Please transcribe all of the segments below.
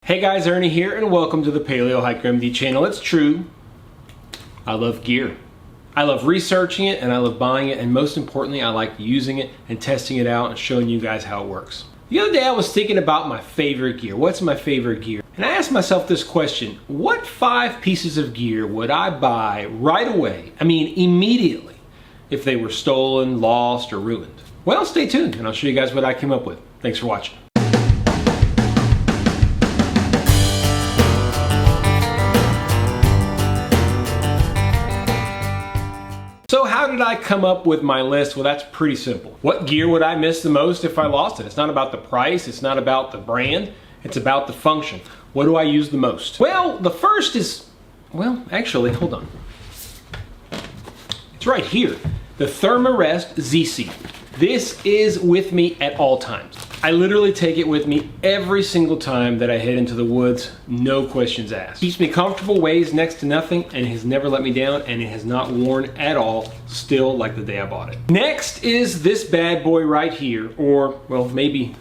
Hey guys, Ernie here and welcome to the Paleo Hiker MD channel. It's true, I love gear. I love researching it and I love buying it, and most importantly I like using it and testing it out and showing you guys how it works. The other day I was thinking about my favorite gear. What's my favorite gear? And I asked myself this question: what 5 pieces of gear would I buy right away, immediately, if they were stolen, lost, or ruined? Well, stay tuned and I'll show you guys what I came up with. Thanks for watching. So how did I come up with my list? Well, that's pretty simple. What gear would I miss the most if I lost it? It's not about the price, it's not about the brand, it's about the function. What do I use the most? Well, the first is, actually, hold on. It's right here. The Thermarest ZC. This is with me at all times. I literally take it with me every single time that I head into the woods, no questions asked. Keeps me comfortable, weighs next to nothing, and has never let me down, and it has not worn at all, still like the day I bought it. Next is this bad boy right here, or, well, maybe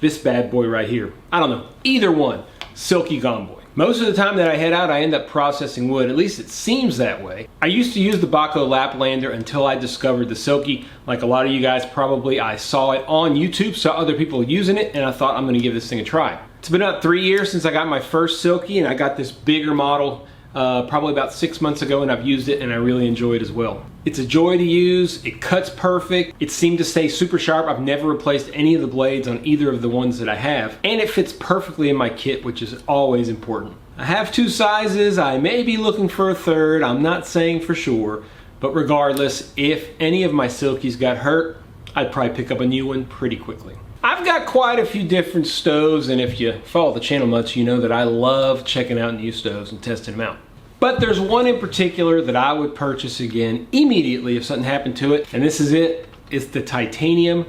this bad boy right here. I don't know, either one. Silky Gone Boy. Most of the time that I head out, I end up processing wood. At least it seems that way. I used to use the Baco Laplander until I discovered the Silky. Like a lot of you guys probably, I saw it on YouTube, saw other people using it, and I thought I'm gonna give this thing a try. It's been about 3 years since I got my first Silky, and I got this bigger model probably about 6 months ago, and I've used it and I really enjoy it as well. It's a joy to use, it cuts perfect, it seemed to stay super sharp. I've never replaced any of the blades on either of the ones that I have, and it fits perfectly in my kit, which is always important. I have 2 sizes, I may be looking for a third, I'm not saying for sure, but regardless, if any of my Silkies got hurt, I'd probably pick up a new one pretty quickly. I've got quite a few different stoves, and if you follow the channel much, you know that I love checking out new stoves and testing them out. But there's one in particular that I would purchase again immediately if something happened to it, and this is it. It's the Titanium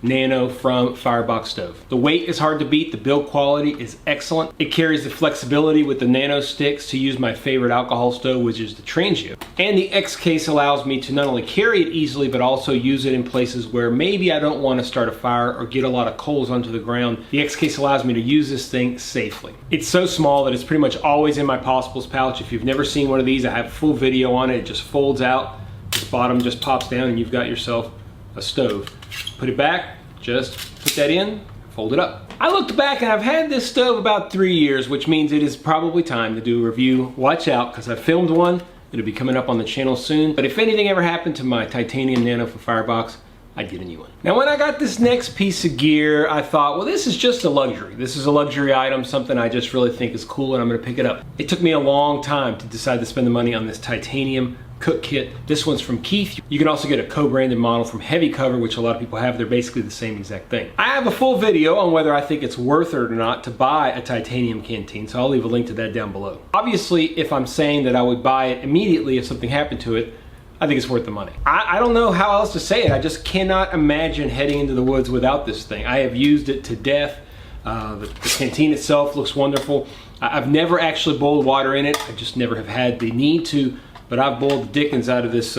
Nano from Firebox stove. The weight is hard to beat, the build quality is excellent. It carries the flexibility with the nano sticks to use my favorite alcohol stove, which is the Transio. And the X case allows me to not only carry it easily, but also use it in places where maybe I don't want to start a fire or get a lot of coals onto the ground. The X case allows me to use this thing safely. It's so small that it's pretty much always in my Possibles pouch. If you've never seen one of these, I have a full video on it. It just folds out, this bottom just pops down, and you've got yourself a stove. Put it back, just put that in, fold it up. I looked back and I've had this stove about 3 years, which means it is probably time to do a review. Watch out, because I filmed one. It'll be coming up on the channel soon. But if anything ever happened to my Titanium Nano from Firebox, I'd get a new one. Now when I got this next piece of gear, I thought, well, this is just a luxury. This is a luxury item, something I just really think is cool, and I'm gonna pick it up. It took me a long time to decide to spend the money on this titanium cook kit. This one's from Keith. You can also get a co-branded model from Heavy Cover, which a lot of people have. They're basically the same exact thing. I have a full video on whether I think it's worth it or not to buy a titanium canteen, so I'll leave a link to that down below. Obviously, if I'm saying that I would buy it immediately if something happened to it, I think it's worth the money. I don't know how else to say it. I just cannot imagine heading into the woods without this thing. I have used it to death. The canteen itself looks wonderful. I've never actually boiled water in it. I just never have had the need to, but I've boiled the dickens out of this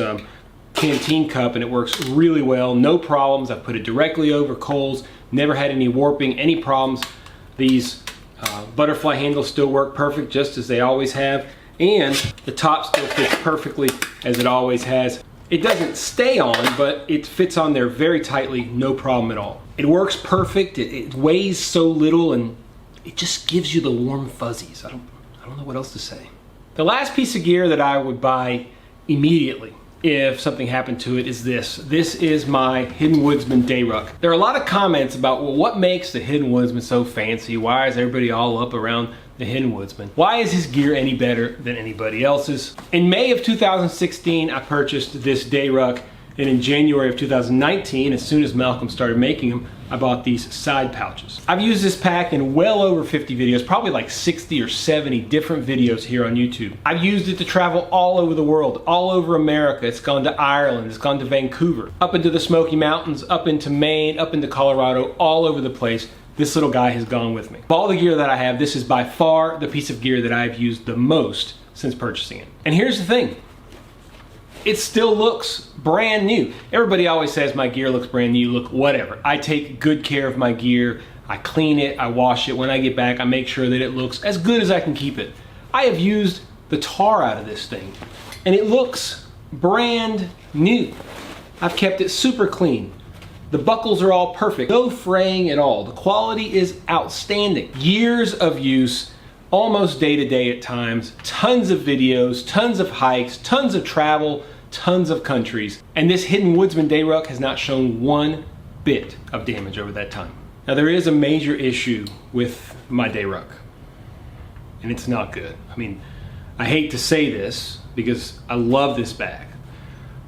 canteen cup, and it works really well. No problems. I've put it directly over coals. Never had any warping, any problems. These butterfly handles still work perfect, just as they always have. And the top still fits perfectly as it always has. It doesn't stay on, but it fits on there very tightly, no problem at all. It works perfect, it weighs so little, and it just gives you the warm fuzzies. I don't know what else to say. The last piece of gear that I would buy immediately if something happened to it is this. This is my Hidden Woodsman DayRuck. There are a lot of comments about, well, what makes the Hidden Woodsman so fancy? Why is everybody all up around the Hidden Woodsman? Why is his gear any better than anybody else's? In May of 2016, I purchased this DayRuck, and in January of 2019, as soon as Malcolm started making them, I bought these side pouches. I've used this pack in well over 50 videos, probably like 60 or 70 different videos here on YouTube. I've used it to travel all over the world, all over America. It's gone to Ireland, it's gone to Vancouver, up into the Smoky Mountains, up into Maine, up into Colorado, all over the place. This little guy has gone with me. Of all the gear that I have, this is by far the piece of gear that I've used the most since purchasing it. And here's the thing. It still looks brand new. Everybody always says my gear looks brand new. Look, whatever. I take good care of my gear. I clean it, I wash it. When I get back, I make sure that it looks as good as I can keep it. I have used the tar out of this thing, and it looks brand new. I've kept it super clean. The buckles are all perfect. No fraying at all. The quality is outstanding. Years of use, almost day to day at times, tons of videos, tons of hikes, tons of travel, tons of countries. And this Hidden Woodsman DayRuck has not shown one bit of damage over that time. Now there is a major issue with my DayRuck, and it's not good. I mean, I hate to say this because I love this bag.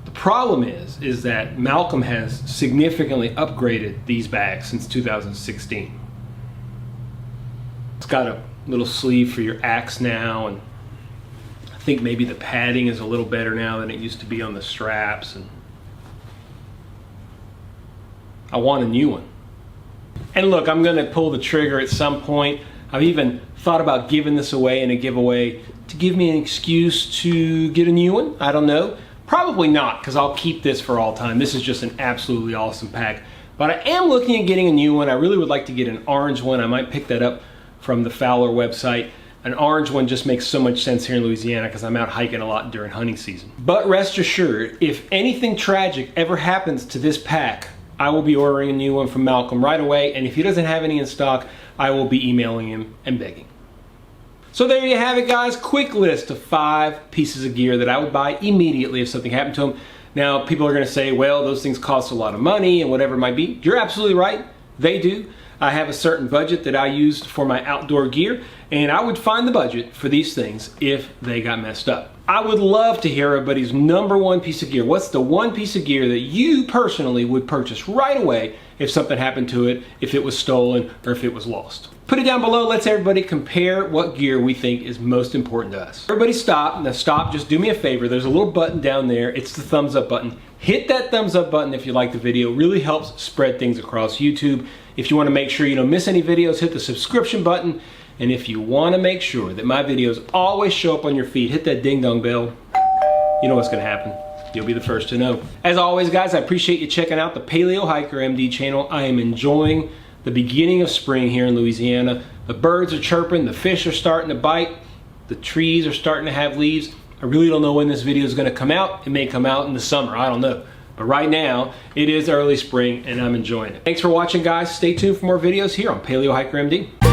The problem is that Malcolm has significantly upgraded these bags since 2016. It's got a little sleeve for your axe now, and I think maybe the padding is a little better now than it used to be on the straps, and I want a new one. And look, I'm gonna pull the trigger at some point. I've even thought about giving this away in a giveaway to give me an excuse to get a new one. I don't know. Probably not, because I'll keep this for all time. This is just an absolutely awesome pack. But I am looking at getting a new one. I really would like to get an orange one. I might pick that up from the Fowler website. An orange one just makes so much sense here in Louisiana because I'm out hiking a lot during hunting season. But rest assured, if anything tragic ever happens to this pack, I will be ordering a new one from Malcolm right away. And if he doesn't have any in stock, I will be emailing him and begging. So there you have it, guys. Quick list of 5 pieces of gear that I would buy immediately if something happened to them. Now, people are going to say, well, those things cost a lot of money and whatever it might be. You're absolutely right. They do. I have a certain budget that I used for my outdoor gear, and I would find the budget for these things if they got messed up. I would love to hear everybody's #1 piece of gear. What's the one piece of gear that you personally would purchase right away if something happened to it, if it was stolen, or if it was lost? Put it down below. Let's everybody compare what gear we think is most important to us. Everybody stop. Now stop, just do me a favor. There's a little button down there. It's the thumbs up button. Hit that thumbs up button if you like the video. It really helps spread things across YouTube. If you want to make sure you don't miss any videos, hit the subscription button. And if you want to make sure that my videos always show up on your feed, hit that ding dong bell. You know what's going to happen. You'll be the first to know. As always, guys, I appreciate you checking out the Paleo Hiker MD channel. I am enjoying the beginning of spring here in Louisiana. The birds are chirping, the fish are starting to bite, the trees are starting to have leaves. I really don't know when this video is going to come out. It may come out in the summer, I don't know. But right now, it is early spring and I'm enjoying it. Thanks for watching, guys. Stay tuned for more videos here on Paleo Hiker MD.